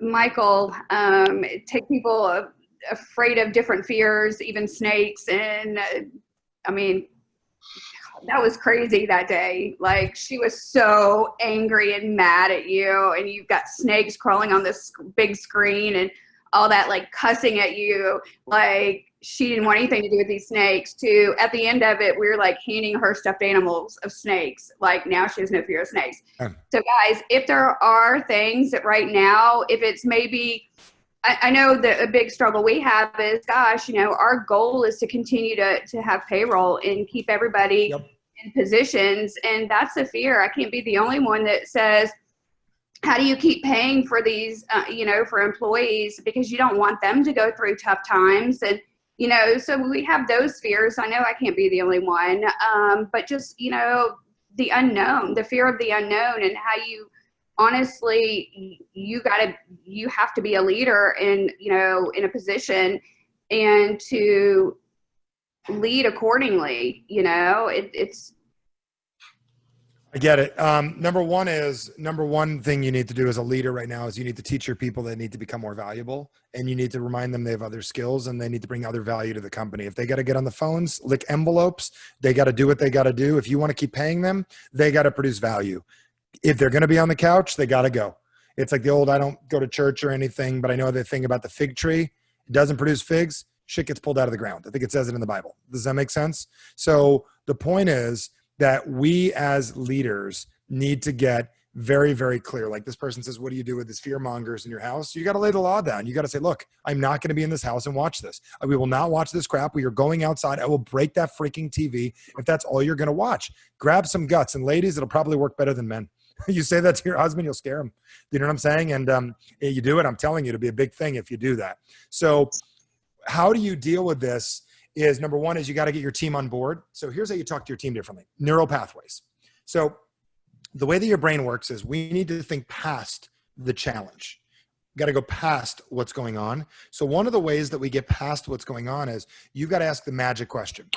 Micheal take people afraid of different fears, even snakes, and I mean, that was crazy that day. Like, she was so angry and mad at you, and you've got snakes crawling on this big screen and all that, like, cussing at you. Like, she didn't want anything to do with these snakes. To at the end of it, we were like handing her stuffed animals of snakes. Like, now she has no fear of snakes. So guys, if there are things that right now, if it's maybe, I know that a big struggle we have is, gosh, you know, our goal is to continue to have payroll and keep everybody in positions. And that's a fear. I can't be the only one that says, how do you keep paying for these, you know, for employees, because you don't want them to go through tough times. And, you know, so we have those fears. I know I can't be the only one, but just, you know, the unknown, the fear of the unknown, and how you, honestly, you have to be a leader in, you know, in a position and to lead accordingly. You know, it's. I get it. Number one thing you need to do as a leader right now is you need to teach your people they need to become more valuable, and you need to remind them they have other skills and they need to bring other value to the company. If they got to get on the phones, lick envelopes, they got to do what they got to do. If you want to keep paying them, they got to produce value. If they're going to be on the couch, they got to go. It's like the old, I don't go to church or anything, but I know the thing about the fig tree. It doesn't produce figs. Shit gets pulled out of the ground. I think it says it in the Bible. Does that make sense? So the point is that we as leaders need to get very, very clear. Like this person says, what do you do with these fear mongers in your house? You got to lay the law down. You got to say, look, I'm not going to be in this house and watch this. We will not watch this crap. We are going outside. I will break that freaking TV if that's all you're going to watch. Grab some guts. And ladies, it'll probably work better than men. You say that to your husband, you'll scare him. You know what I'm saying? And you do it. I'm telling you, it'll be a big thing if you do that. So how do you deal with this is, number one, is you got to get your team on board. So here's how you talk to your team differently. Neural pathways. So the way that your brain works is we need to think past the challenge. Got to go past what's going on. So one of the ways that we get past what's going on is you've got to ask the magic question.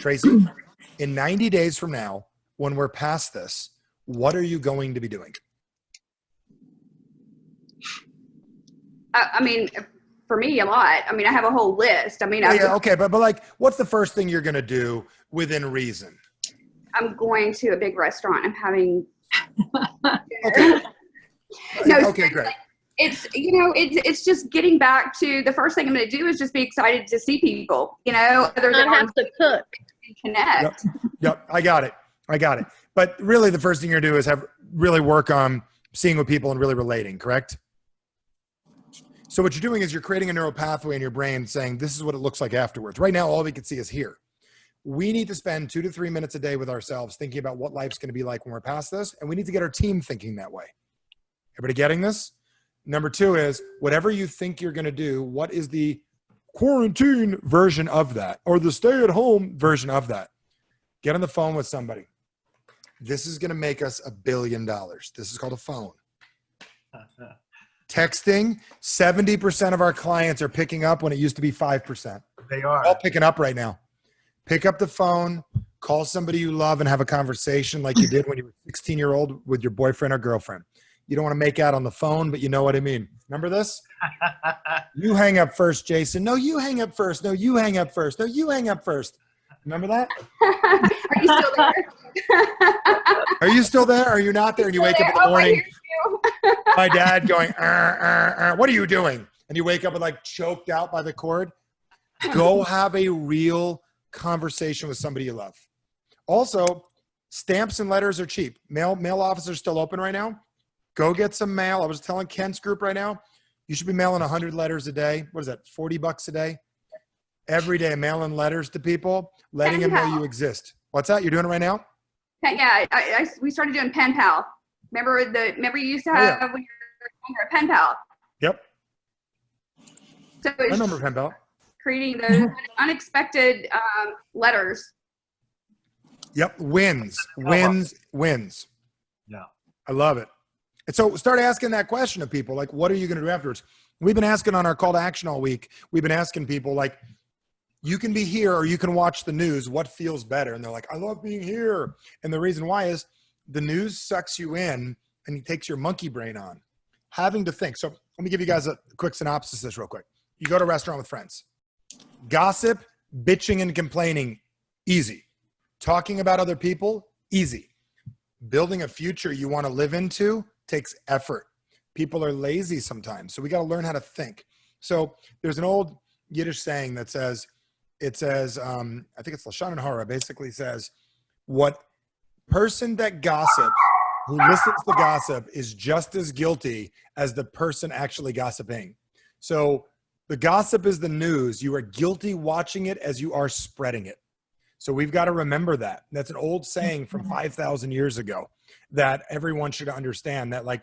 Tracy, in 90 days from now, when we're past this, what are you going to be doing? I mean, for me, a lot. I mean, I have a whole list. I mean, okay, but like, what's the first thing you're going to do within reason? I'm going to a big restaurant. I'm having. Okay. No, okay, great. It's, you know, it's just getting back to the first thing I'm going to do is just be excited to see people, you know, other than I have to cook. connect. Yep. I got it. But really the first thing you're going to do is really work on seeing with people and really relating, correct? So what you're doing is you're creating a neural pathway in your brain saying, this is what it looks like afterwards. Right now, all we can see is here. We need to spend 2 to 3 minutes a day with ourselves thinking about what life's going to be like when we're past this. And we need to get our team thinking that way. Everybody getting this? Number 2 is whatever you think you're going to do, what is the quarantine version of that or the stay-at-home version of that? Get on the phone with somebody. This is going to make us $1 billion. This is called a phone. Texting, 70% of our clients are picking up when it used to be 5%. They are. All picking up right now. Pick up the phone, call somebody you love and have a conversation like you did when you were 16-year-old with your boyfriend or girlfriend. You don't want to make out on the phone, but you know what I mean. Remember this? You hang up first, Jason. No, you hang up first. No, you hang up first. No, you hang up first. Remember that? Are you still there? Are you still there? Are you not there? And you wake up in the morning. My dad going, what are you doing? And you wake up and like choked out by the cord. Go have a real conversation with somebody you love. Also, stamps and letters are cheap. Mail offices still open right now. Go get some mail. I was telling Kent's group right now, you should be mailing 100 letters a day. What is that? 40 bucks a day? Every day, mailing letters to people, letting them know you exist. What's that? You're doing it right now? Yeah, we started doing pen pal. Remember you used to have when you were younger, pen pal. Yep. So I remember pen pal. Creating those unexpected letters. Yep. Wins. Yeah. I love it. And so start asking that question of people, like, what are you going to do afterwards? We've been asking on our call to action all week. We've been asking people like, you can be here or you can watch the news. What feels better? And they're like, I love being here. And the reason why is the news sucks you in and it takes your monkey brain on. Having to think. So let me give you guys a quick synopsis of this real quick. You go to a restaurant with friends. Gossip, bitching and complaining, easy. Talking about other people, easy. Building a future you want to live into takes effort. People are lazy sometimes. So we got to learn how to think. So there's an old Yiddish saying that says, I think it's Lashon and Hara, basically says, what person that gossips, who listens to gossip, is just as guilty as the person actually gossiping. So the gossip is the news. You are guilty watching it as you are spreading it. So we've got to remember that. That's an old saying from 5,000 years ago that everyone should understand that, like,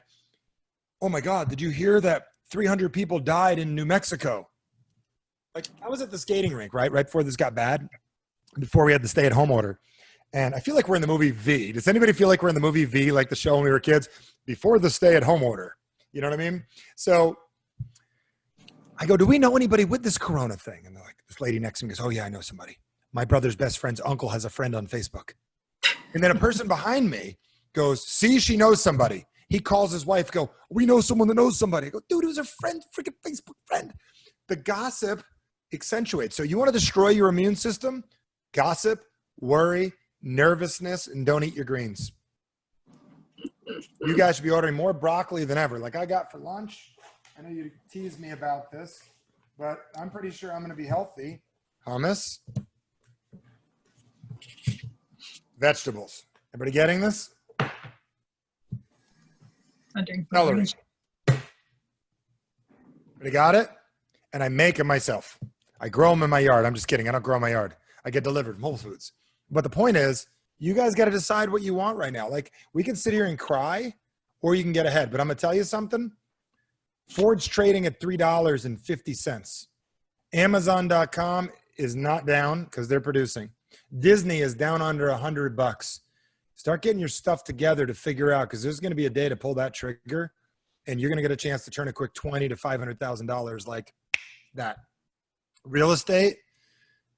oh my God, did you hear that 300 people died in New Mexico? Like, I was at the skating rink, right before this got bad, before we had the stay-at-home order. And I feel like we're in the movie V. Does anybody feel like we're in the movie V, like the show when we were kids, before the stay-at-home order? You know what I mean? So I go, do we know anybody with this corona thing? And they're like, this lady next to me goes, oh yeah, I know somebody. My brother's best friend's uncle has a friend on Facebook. And then a person behind me goes, see, she knows somebody. He calls his wife, go, we know someone that knows somebody. I go, dude, it was a friend, freaking Facebook friend. The gossip accentuates. So you want to destroy your immune system? Gossip, worry, nervousness, and don't eat your greens. You guys should be ordering more broccoli than ever. Like I got for lunch. I know you teased me about this, but I'm pretty sure I'm going to be healthy. Hummus. Vegetables. Everybody getting this? Celery. Everybody got it? And I make them myself. I grow them in my yard. I'm just kidding. I don't grow in my yard. I get delivered from Whole Foods. But the point is, you guys got to decide what you want right now. Like, we can sit here and cry, or you can get ahead. But I'm going to tell you something. Ford's trading at $3.50. Amazon.com is not down because they're producing. Disney is down under $100. Start getting your stuff together to figure out, because there's going to be a day to pull that trigger, and you're going to get a chance to turn a quick $20,000 to $500,000 like that. Real estate,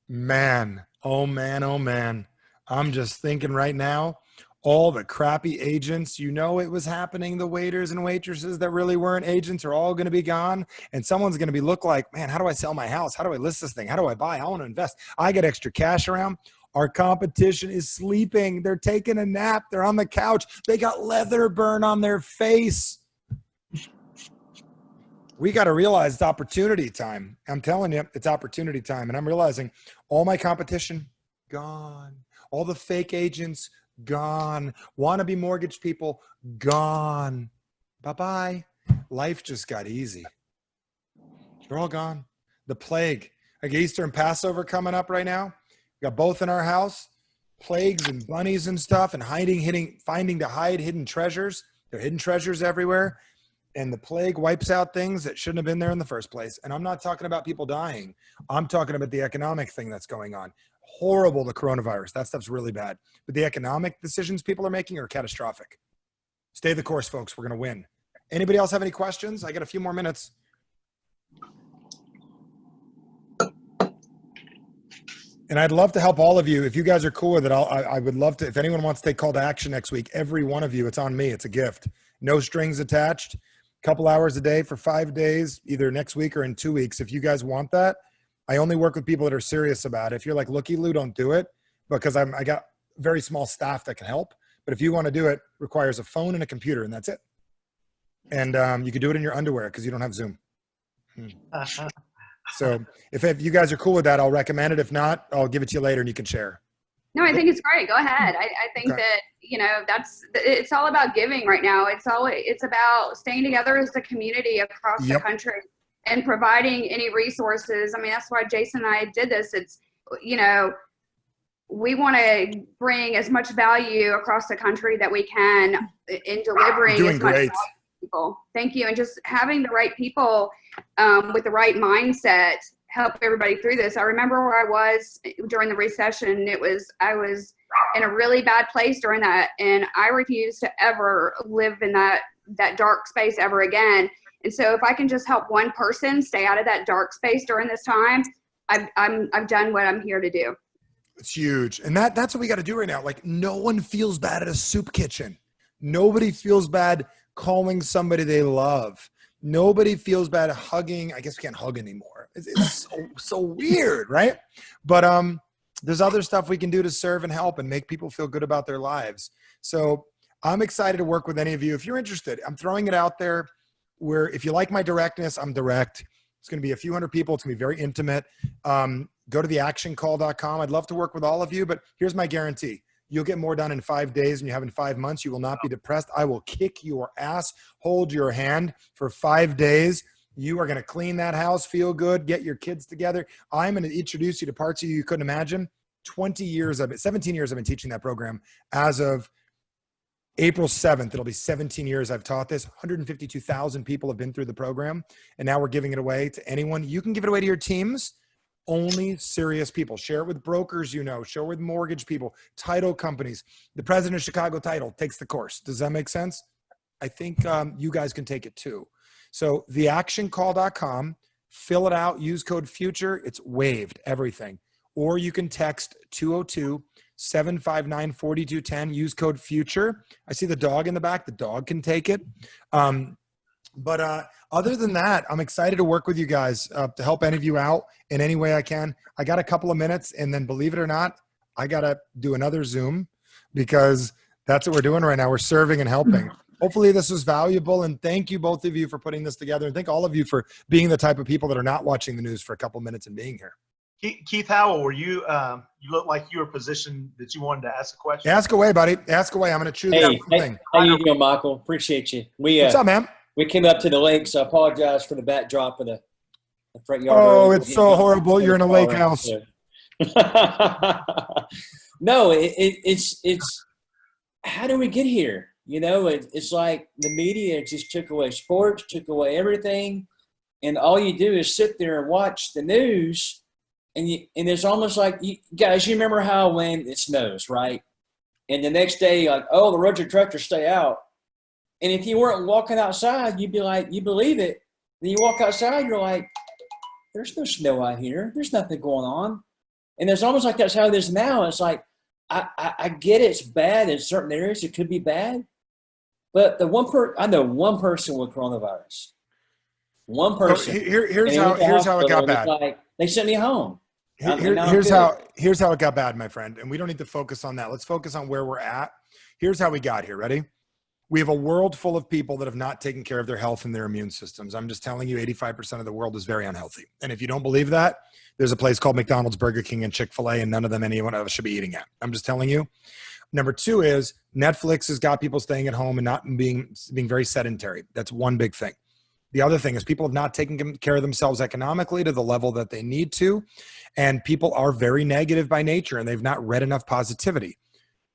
man, oh man, oh man. I'm just thinking right now, all the crappy agents, you know, it was happening. The waiters and waitresses that really weren't agents are all going to be gone. And someone's going to be look like, man, how do I sell my house? How do I list this thing? How do I buy? I want to invest. I get extra cash around. Our competition is sleeping. They're taking a nap. They're on the couch. They got leather burn on their face. We got to realize it's opportunity time. I'm telling you, it's opportunity time. And I'm realizing all my competition, gone. All the fake agents, gone. Wannabe mortgage people, gone. Bye-bye. Life just got easy. They're all gone. The plague. Like Easter and Passover coming up right now. We got both in our house. Plagues and bunnies and stuff, and finding to hide hidden treasures. There are hidden treasures everywhere. And the plague wipes out things that shouldn't have been there in the first place. And I'm not talking about people dying. I'm talking about the economic thing that's going on. Horrible, the coronavirus. That stuff's really bad. But the economic decisions people are making are catastrophic. Stay the course, folks. We're going to win. Anybody else have any questions? I got a few more minutes. And I'd love to help all of you. If you guys are cool with it, I would love to. If anyone wants to take call to action next week, every one of you, it's on me. It's a gift. No strings attached. Couple hours a day for 5 days, either next week or in 2 weeks. If you guys want that, I only work with people that are serious about it. If you're like, looky Lou, don't do it, because I got very small staff that can help. But if you want to do it, it requires a phone and a computer, and that's it. And you can do it in your underwear because you don't have Zoom. So if you guys are cool with that, I'll recommend it. If not, I'll give it to you later and you can share. No, I think it's great. Go ahead. I think Okay. that, you know, it's all about giving right now. It's about staying together as a community across the Yep. country and providing any resources. I mean, that's why Jason and I did this. It's, you know, we want to bring as much value across the country that we can in delivering You're doing as much great. value to people. Thank you. And just having the right people with the right mindset help everybody through this. I remember where I was during the recession. I was in a really bad place during that, and I refuse to ever live in that dark space ever again. And so if I can just help one person stay out of that dark space during this time, I've done what I'm here to do. It's huge. And that's what we got to do right now. Like, no one feels bad at a soup kitchen. Nobody feels bad calling somebody they love. Nobody feels bad hugging. I guess we can't hug anymore. It's so weird, right? But there's other stuff we can do to serve and help and make people feel good about their lives. So I'm excited to work with any of you. If you're interested, I'm throwing it out there where if you like my directness, I'm direct. It's going to be a few hundred people. It's going to be very intimate. Go to theactioncall.com. I'd love to work with all of you, but here's my guarantee. You'll get more done in 5 days than you have in 5 months. You will not be depressed. I will kick your ass, hold your hand for 5 days. You are going to clean that house, feel good, get your kids together. I'm going to introduce you to parts of you couldn't imagine. 17 years I've been teaching that program. As of April 7th, it'll be 17 years I've taught this. 152,000 people have been through the program, and now we're giving it away to anyone. You can give it away to your teams. Only serious people. Share it with brokers, share it with mortgage people, title companies. The president of Chicago Title takes the course. Does that make sense? I think you guys can take it too. So theactioncall.com, fill it out, use code FUTURE. It's waived, everything. Or you can text 202-759-4210, use code FUTURE. I see the dog in the back. The dog can take it. But other than that, I'm excited to work with you guys to help any of you out in any way I can. I got a couple of minutes, and then believe it or not, I got to do another Zoom because that's what we're doing right now. We're serving and helping. Hopefully this was valuable, and thank you, both of you, for putting this together, and thank all of you for being the type of people that are not watching the news for a couple minutes and being here. Keith Howell, were you, you look like you were positioned that you wanted to ask a question. Ask away, buddy. Ask away. I'm going to chew that Hey, one thing. how you doing, Michael? Appreciate you. What's up, man? We came up to the lake, so I apologize for the backdrop of the front yard. Oh, it's so horrible. You're in a lake house. No, it's how do we get here? You know, it's like the media just took away sports, took away everything, and all you do is sit there and watch the news, and it's almost like, you guys, you remember how when it snows, right? And the next day, like, oh, the roads and tractors stay out. And if you weren't walking outside, you'd be like, you believe it. Then you walk outside, you're like, there's no snow out here. There's nothing going on. And it's almost like that's how it is now. It's like, I get it's bad in certain areas. It could be bad. But I know one person with coronavirus. One person. Here's how it got bad. Like, they sent me home. Here's how it got bad, my friend. And we don't need to focus on that. Let's focus on where we're at. Here's how we got here. Ready? We have a world full of people that have not taken care of their health and their immune systems. I'm just telling you, 85% of the world is very unhealthy. And if you don't believe that, there's a place called McDonald's, Burger King, and Chick-fil-A, and none of them anyone else should be eating at. I'm just telling you. Number two is Netflix has got people staying at home and not being very sedentary. That's one big thing. The other thing is people have not taken care of themselves economically to the level that they need to. And people are very negative by nature, and they've not read enough positivity.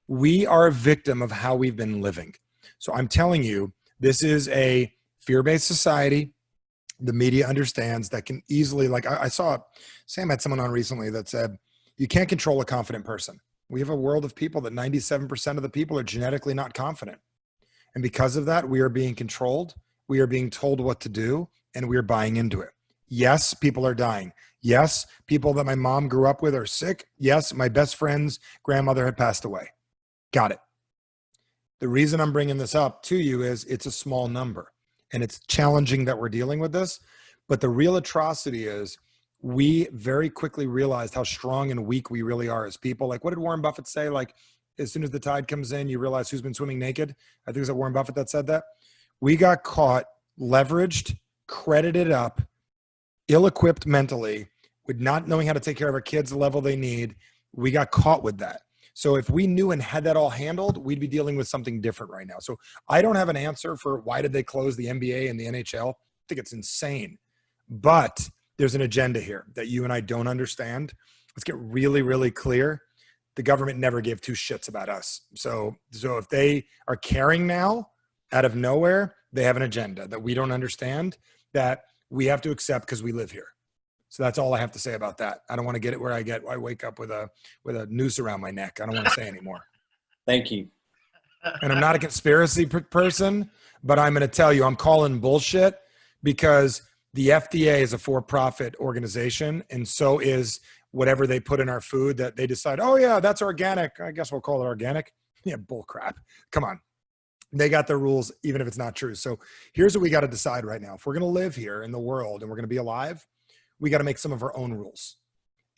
We are a victim of how we've been living. So I'm telling you, this is a fear-based society. The media understands that can easily, like I saw, Sam had someone on recently that said, you can't control a confident person. We have a world of people that 97% of the people are genetically not confident. And because of that, we are being controlled. We are being told what to do, and we are buying into it. Yes, people are dying. Yes, people that my mom grew up with are sick. Yes, my best friend's grandmother had passed away. Got it. The reason I'm bringing this up to you is it's a small number, and it's challenging that we're dealing with this. But the real atrocity is we very quickly realized how strong and weak we really are as people. Like, what did Warren Buffett say? Like, as soon as the tide comes in, you realize who's been swimming naked. I think it was Warren Buffett that said that. We got caught, leveraged, credited up, ill-equipped mentally, with not knowing how to take care of our kids the level they need. We got caught with that. So if we knew and had that all handled, we'd be dealing with something different right now. So I don't have an answer for why did they close the NBA and the NHL. I think it's insane. But there's an agenda here that you and I don't understand. Let's get really, really clear. The government never gave two shits about us. So if they are caring now out of nowhere, they have an agenda that we don't understand, that we have to accept because we live here. So that's all I have to say about that. I don't want to get it where I wake up with a noose around my neck. I don't want to say anymore. Thank you. And I'm not a conspiracy person, but I'm going to tell you, I'm calling bullshit because the FDA is a for-profit organization. And so is whatever they put in our food that they decide, oh yeah, that's organic. I guess we'll call it organic. Yeah, bull crap. Come on. They got their rules, even if it's not true. So here's what we got to decide right now. If we're going to live here in the world and we're going to be alive, we got to make some of our own rules.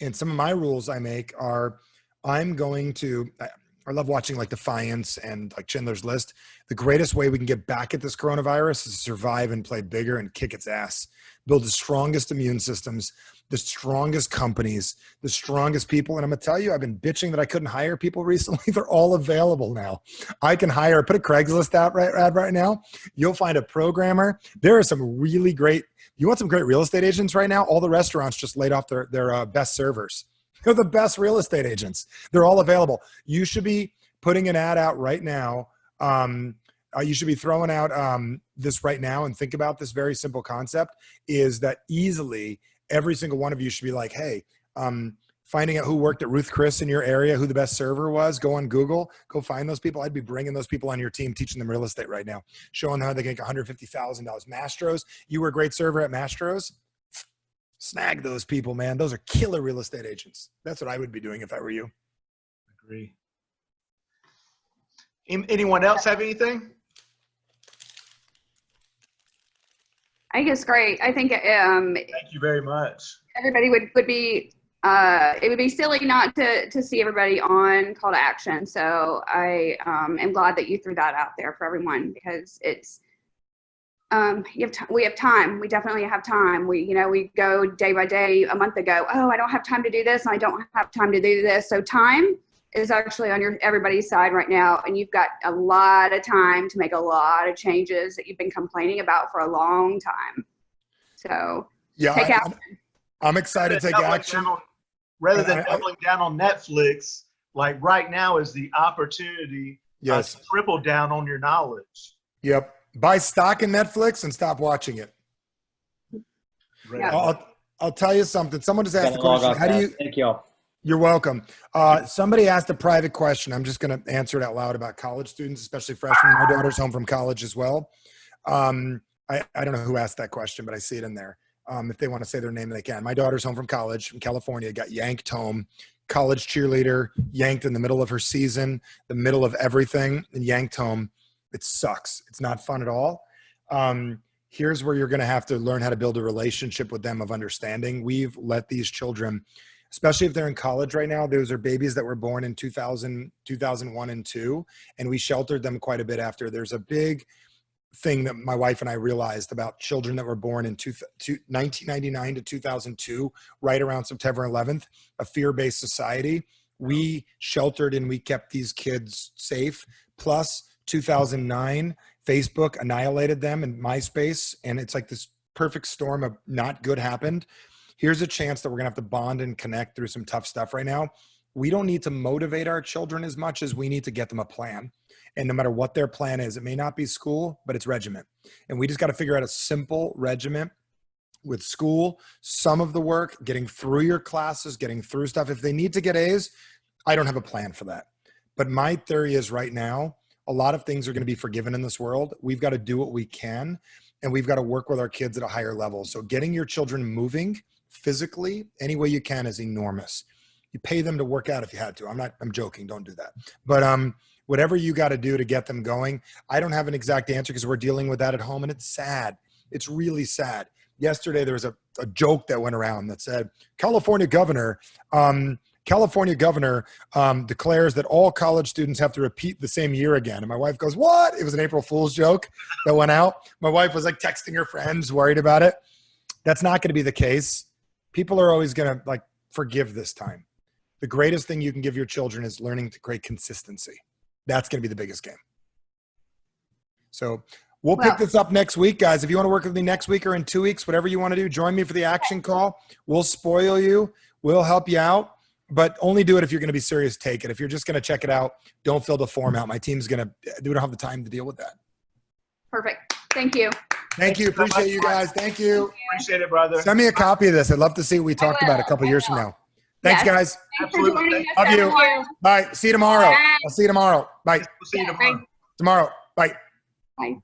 And some of my rules I make are, I love watching like Defiance and like Schindler's List. The greatest way we can get back at this coronavirus is to survive and play bigger and kick its ass. Build the strongest immune systems, the strongest companies, the strongest people. And I'm going to tell you, I've been bitching that I couldn't hire people recently. They're all available now. I can hire, put a Craigslist out right now. You'll find a programmer. There are some really great, you want some great real estate agents right now? All the restaurants just laid off their best servers. They're the best real estate agents. They're all available. You should be putting an ad out right now. You should be throwing out this right now, and think about this very simple concept is that easily every single one of you should be like, hey, finding out who worked at Ruth Chris in your area, who the best server was, go on Google, go find those people. I'd be bringing those people on your team, teaching them real estate right now, showing them how they can get $150,000. Mastros, you were a great server at Mastros. Snag those people, man. Those are killer real estate agents. That's what I would be doing if I were you. Agree. Anyone else have anything? I think it's great. I think Thank you very much. everybody would be it would be silly not to see everybody on call to action. So I am glad that you threw that out there for everyone, because it's we have time. We definitely have time. We go day by day. A month ago, oh, I don't have time to do this, and I don't have time to do this. So time is actually on everybody's side right now, and you've got a lot of time to make a lot of changes that you've been complaining about for a long time. So yeah, take action. I'm excited to take action. Rather than doubling down on Netflix, like right now is the opportunity to triple down on your knowledge. Yep. Buy stock in Netflix and stop watching it. Right. I'll tell you something. Someone just asked the question. How do you? Thank y'all. You're welcome. Somebody asked a private question. I'm just going to answer it out loud about college students, especially freshmen. My daughter's home from college as well. I don't know who asked that question, but I see it in there. If they want to say their name, they can. My daughter's home from college, from California, got yanked home. College cheerleader, yanked in the middle of her season, the middle of everything, and yanked home. It sucks. It's not fun at all. Here's where you're going to have to learn how to build a relationship with them of understanding. We've let these children, especially if they're in college right now, those are babies that were born in 2000, 2001 and 2, and we sheltered them quite a bit after. There's a big thing that my wife and I realized about children that were born in 1999 to 2002, right around September 11th, a fear-based society. We sheltered and we kept these kids safe. Plus 2009, Facebook annihilated them and MySpace. And it's like this perfect storm of not good happened. Here's a chance that we're gonna have to bond and connect through some tough stuff right now. We don't need to motivate our children as much as we need to get them a plan. And no matter what their plan is, it may not be school, but it's regiment. And we just got to figure out a simple regiment with school, some of the work, getting through your classes, getting through stuff. If they need to get A's, I don't have a plan for that. But my theory is right now, a lot of things are going to be forgiven in this world. We've got to do what we can, and we've got to work with our kids at a higher level. So getting your children moving physically any way you can is enormous. You pay them to work out if you had to. I'm joking. Don't do that. But whatever you got to do to get them going. I don't have an exact answer because we're dealing with that at home, and it's sad. It's really sad. Yesterday, there was a joke that went around that said, California governor declares that all college students have to repeat the same year again. And my wife goes, what? It was an April Fool's joke that went out. My wife was like texting her friends, worried about it. That's not going to be the case. People are always going to like forgive this time. The greatest thing you can give your children is learning to create consistency. That's going to be the biggest game. So we'll pick this up next week, guys. If you want to work with me next week or in 2 weeks, whatever you want to do, join me for the action call. We'll spoil you. We'll help you out, but only do it if you're going to be serious. Take it. If you're just going to check it out, don't fill the form out. My team's going to, we don't have the time to deal with that. Perfect. Thank you. Thank you. Appreciate you guys. Thank you. Appreciate it, brother. Send me a copy of this. I'd love to see what we talked about a couple years from now. Thanks, guys. Thanks for joining us. Love you. everyone. Bye. See you tomorrow. I'll see you tomorrow. Bye. We'll see you tomorrow. Tomorrow. Bye. Bye.